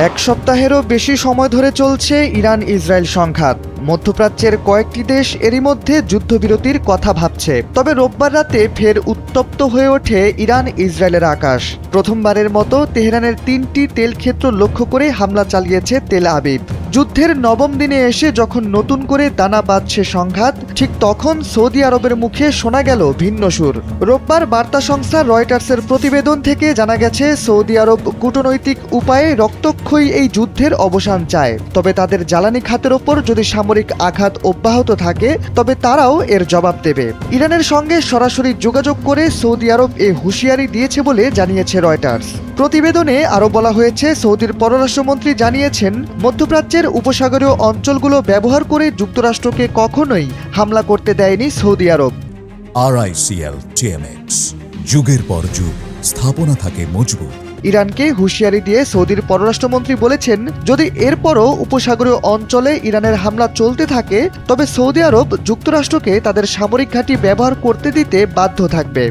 এক সপ্তাহেরও বেশি সময় ধরে চলছে ইরান ইসরায়েল সংঘাত। মধ্যপ্রাচ্যের কয়েকটি দেশ এরই মধ্যে যুদ্ধবিরতির কথা ভাবছে। তবে রোববার রাতে ফের উত্তপ্ত হয়ে ওঠে ইরান ইসরায়েলের আকাশ। প্রথমবারের মতো তেহরানের 3টি তেলক্ষেত্র লক্ষ্য করে হামলা চালিয়েছে তেল আবিব। যুদ্ধের নবম দিনে এসে যখন নতুন করে দানা বাঁধছে সংঘাত, ঠিক তখন সৌদি আরবের মুখে শোনা গেল ভিন্ন সুর। রোববার বার্তা সংস্থা রয়টার্সের প্রতিবেদন থেকে জানা গেছে, সৌদি আরব কূটনৈতিক উপায়ে রক্তক্ষয়ী এই যুদ্ধের অবসান চায়। তবে তাদের জ্বালানি খাতের ওপর যদি সামরিক আঘাত অব্যাহত থাকে, তবে তারাও এর জবাব দেবে। ইরানের সঙ্গে সরাসরি যোগাযোগ করে সৌদি আরব এ হুঁশিয়ারি দিয়েছে বলে জানিয়েছে রয়টার্স। প্রতিবেদনে আরও বলা হয়েছে, সৌদির পররাষ্ট্রমন্ত্রী জানিয়েছেন, মধ্যপ্রাচ্যের উপসাগরীয় অঞ্চলগুলো ব্যবহার করে যুক্তরাষ্ট্রকে কখনোই হামলা করতে দেয়নি সৌদি আরব। RICL TMX, যুগের পর যুগ স্থাপনা থাকে মজবুত। ইরানকে হুঁশিয়ারি দিয়ে সৌদির পররাষ্ট্রমন্ত্রী বলেছেন, যদি এরপরও উপসাগরীয় অঞ্চলে ইরানের হামলা চলতে থাকে, তবে সৌদি আরব যুক্তরাষ্ট্রকে তাদের সামরিক ঘাঁটি ব্যবহার করতে দিতে বাধ্য থাকবে।